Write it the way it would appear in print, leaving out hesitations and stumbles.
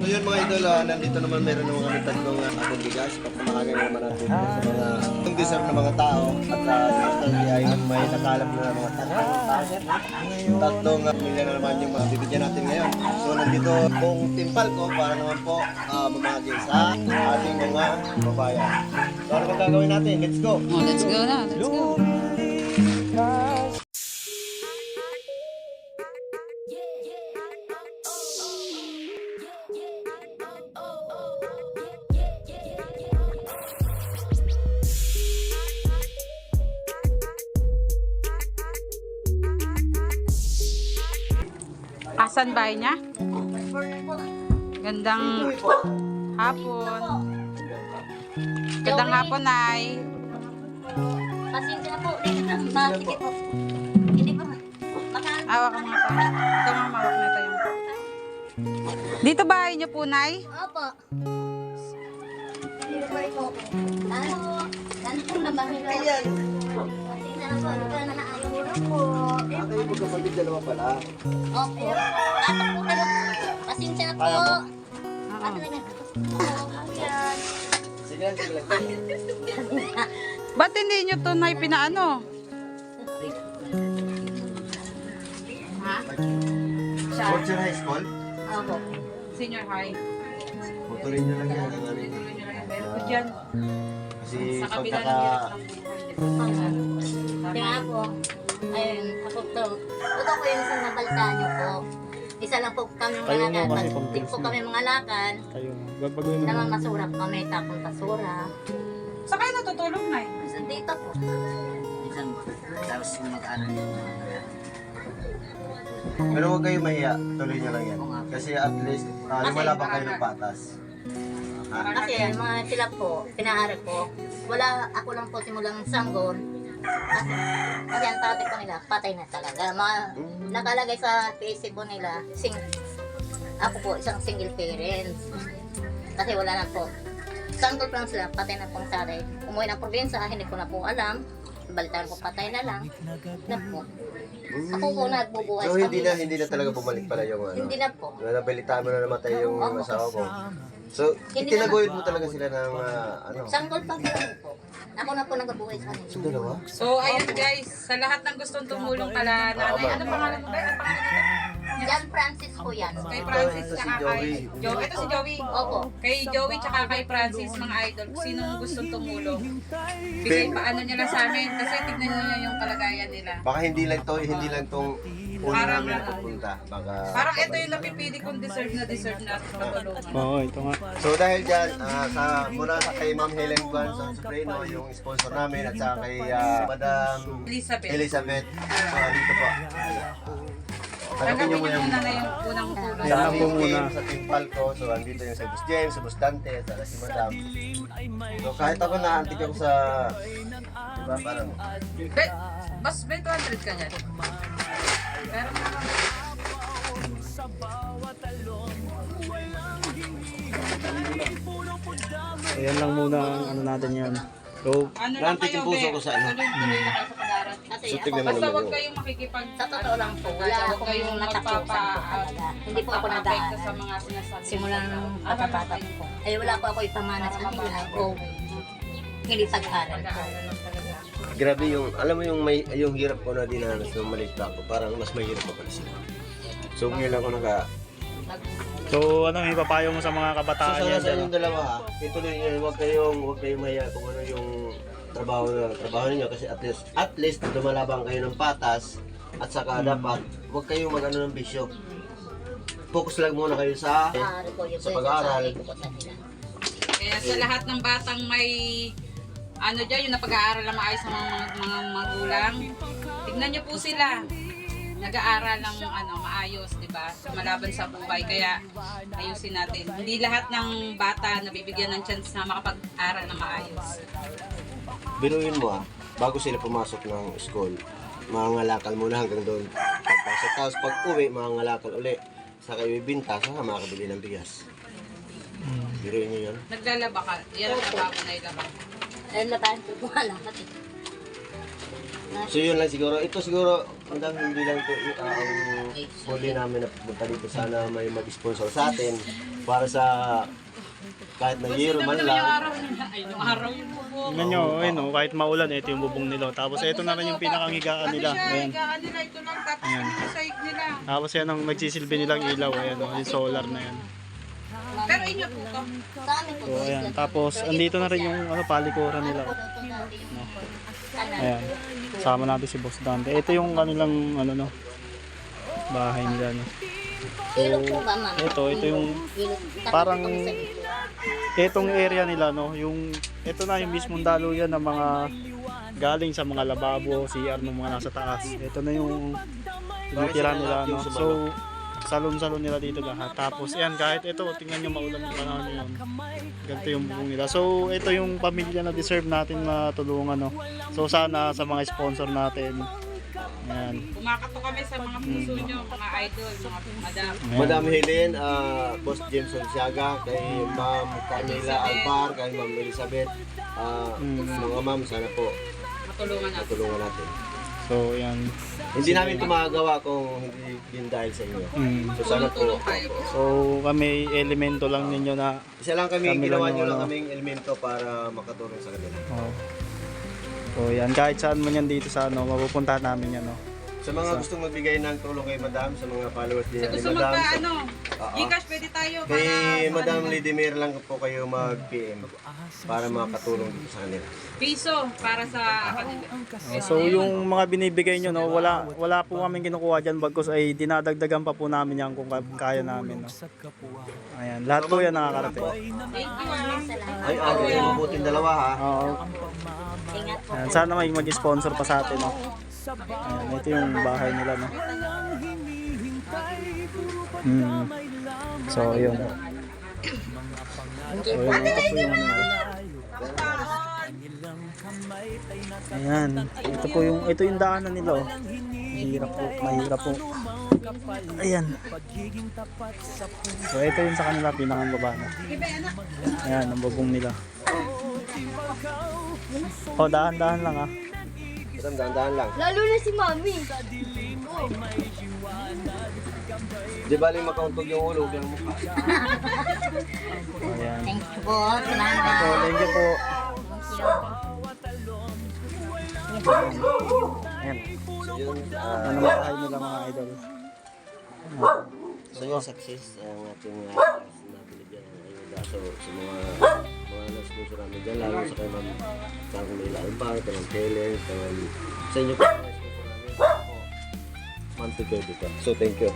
So yun mga idol, nandito naman meron naman kami tatlong akong bigas. Papamahagay naman natin sa mga yung deserve ng mga tao. At dito ay may nakalap na mga tatlong pamilya na naman yung mga bibigyan natin ngayon. So nandito kung timpal ko para naman po mamahagay sa ating mga babayan. So ano bang gagawin natin? Let's go! Oh, let's go na. Let's go. Asan bahay niya? Gandang hapon. Gandang hapon, Nay. Pasensya na po. Sige po. Hindi po. Awak ka mga pa. Ito mga mawak na tayo. Dito bahay niyo po, Nay? Opo. Ano? Ano po na bahay na? Ayan. Pasensya na po. Ano ba na ayaw mo na po? Kayo magkapatid dalawa pala. Opo. Ato po kayo. Pasensya na po. Kaya mo? Ato na. Ayan. Sige lang, sige lang. Ba't hindi niyo to, Nay, pinaano? Ha? Fourth year high school? Opo. Senior high. Putuloy nyo lang yan. Pero po dyan. Kasi Sa kabila ng pagkaka... hirap ng buhay. Kaya po. Ayun. Ako to. Ito po yung isang nabalta niyo po. Isa lang po kami mga lakad. Hindi po kami mga lakad. Namamasura po kami. Tapong basura. Saan kayo natutulog, Nay? Dito po. Tapos yung mag-aral yung Pero huwag kayo mahiya. Tuloy nyo lang yan. Kasi at least, lumala pa kayo ng patas. Kasi mga sila po, pinaaral po. Wala, ako lang po simulang sanggol. Kasi ang tatay po nila, patay na talaga. Nakalagay sa PC po nila, ako po, isang single parent. Kasi wala na po. Sanggol pa lang sila, patay na pong tatay. Umuwi ng probinsya, hindi ko na po alam. Balitaan ko patay na lang. Na po. Ako po nagbubuhay So sa hindi na talaga bumalik pala yung ano. Hindi na po. Nabalitaan mo na namatay yung asawa mo. So, Hindi itinaguyod mo talaga sila ng ano? Sanggol pa po. Ako na po nagbubuhay sa kanila. So, dalawa? So, ayun guys, sa lahat ng gustong tumulong kala nanay, ano pangalan mo ba? Ang pangalan nila? Jan Francis po yan. Kay Francis Ito si tsaka Joey. kay Joey. Ito si Joey. Opo. Kay Joey tsaka kay Francis, mga idol, kung sinong gustong tumulong. Bigay paano nyo lang sa amin kasi tignan nyo yung kalagayan nila. Baka hindi lang tong una Parang namin ano. napupunta. Baka Parang ito yung napipili kong deserve na matulungan. Oo, ito nga. So dahil dyan, mula sa kay Ma'am Helen Guanzon Soprano, yung sponsor namin, at saka kay Madam Elizabeth. So, dito po. Tanggapin nyo Tanggapin nyo muna muna na yung unang tulong. sa Yan aming po muna. team, sa Team Palco. So andito yung sa Boss James, sa Boss Dante, at saka si Madam. So kahit ako naantik ako sa... Diba, parang... Bas, 200 ka dyan. Pero Ayan lang muna ang ano natin yan. So, ano lang Nantik kayo, yung puso ko sa ano. Tuloy-tuloy na kayo sa pag-aaral. Kasi So, ako, tignan mo Basta naman huwag yung... kayong makikipag... sa totoo lang po, wala Huwag akong kayong natapusan po talaga. Hindi po ako magpapa-apekto sa nadaan. mga sinasabi. Simulang pagkabata po. Ay wala po ako ipamana sa kanila o hindi pag-aral po. Grabe yung, alam mo yung yung hirap ko na dinanas nung maliit pa ako, parang mas mahirap pa pala sila. So ngayon lang ako so ano may papayo mo sa mga So kabataan sana yan? sa inyong dalawa ha, ituloy nyo, huwag kayong mahiya kung ano yung trabaho niyo kasi at least lumalabang kayo ng patas at saka dapat huwag kayong mag-ano ng bisyo. Focus lang muna kayo sa pag-aaral. Kaya sa lahat ng batang may ano dyan, yung napag-aaral na maayos ng mga magulang, tignan nyo po sila. Nag-aaral ng maayos, di ba? Malaban sa buhay. Kaya ayusin natin. Hindi lahat ng bata nabibigyan ng chance na makapag-aral na maayos. Biruin mo ha, bago sila pumasok ng school, mangangalakal muna hanggang doon. Pagpasok, tapos pag uwi, mangangalakal uli. Sa kayo ibinta, saka makakabili ng bigas. Biruin nyo yun. Naglalaba ka. Yan ang trabaho na ilaba. Ayun na tayo po wala. So yun lang siguro. Ito siguro, hanggang hindi lang ito ang huli namin na pumunta dito. Sana may mag-sponsor sa atin para sa kahit na year man Yung lang. araw nila. Ay, yung araw yung bubong. Tingnan nyo, ayun oh, kahit maulan, ito yung bubong nila. Tapos ito naman yung pinakanghigaan nila. Ano siya, Ayan. higaan nila ito lang. Tapos yung saig nila. Tapos yan ang nagsisilbi nilang ilaw. Ayan oh, yung solar na yan. Pero inyo po to. Sa amin po. So ayan, tapos andito na rin yung palikuran nila. Ayan, sama natin si Boss Dante. Ito yung kanilang ano no, bahay nila no. Ilog po ba, ma'am? Ito yung Ilog. parang Tapos po sa ilog. itong area nila no, yung ito na yung mismong daluyan ng mga galing sa mga lababo, CR ng mga nasa taas. Ito na yung tinitira nila no. So salon-salon nila dito lahat. Tapos yan, kahit ito, tingnan nyo maulan yung panahon yun. Ganito yung bubong nila. So ito yung pamilya na deserve natin matulungan no. So sana sa mga sponsor natin. Ayan. Kumakato kami sa mga puso nyo, mga idol, mga madam. Ayan. Madam Helen, Boss James Olsiaga, kay Ma'am Camila Alvar, kay Ma'am Elizabeth. Mga ma'am, sana po Matulungan natin. matulungan natin. So yan. Hindi namin ito magagawa kung hindi din dahil sa inyo. So sana po. Tulong tayo. So kami elemento lang ninyo na Isa lang kami, Kami ginawa lang nyo yung lang ano. kaming elemento para makatulong sa kanila. oh. So yan, kahit saan man yan dito sa ano, mapupuntahan namin yan no. Sa mga gustong magbigay ng tulong kay Madam, sa mga followers din Sa ni gusto Madam, magpa sa- ano, Oo. Gcash pwede tayo. kay para- Madam Lidimir lang po kayo mag-PM para makatulong dito sa kanila. Piso para sa kanila. So yung mga binibigay nyo no, wala po kaming kinukuha dyan bagkus ay dinadagdagan pa po namin yan kung kaya namin no. Ayan, lahat po yan nakakarating. Thank you ah. Ay, ay, mabuting dalawa ha. Oo. Ingat po. Ayan, sana may mag-sponsor pa sa atin no. Ayan, ito yung bahay nila no. So yun. So yun, ito po yung ano nila. Ayan, ito yung daanan nila oh. Mahirap po. Ayan. So ito yung sa kanila pinakang baba na. Ayan, ang bubong nila. Oh, dahan-dahan lang ah. Madam, dahan-dahan lang. Lalo na si Mami. Di ba lang makauntog yung ulo, yung mukha. Ayan. Thank you po. Salamat. So, thank you po. Ayan. So yun, Ano bahay nila mga idol. so yun, success ang ating nabiligyan ng ayuda. So sa mga na-sponsor namin dyan, lalo sa kay Ma'am Camila Alvar, kay Ma'am Helen, kay Ma'am sa inyo po mga sponsor namin. Ma'am, to dito. So thank you.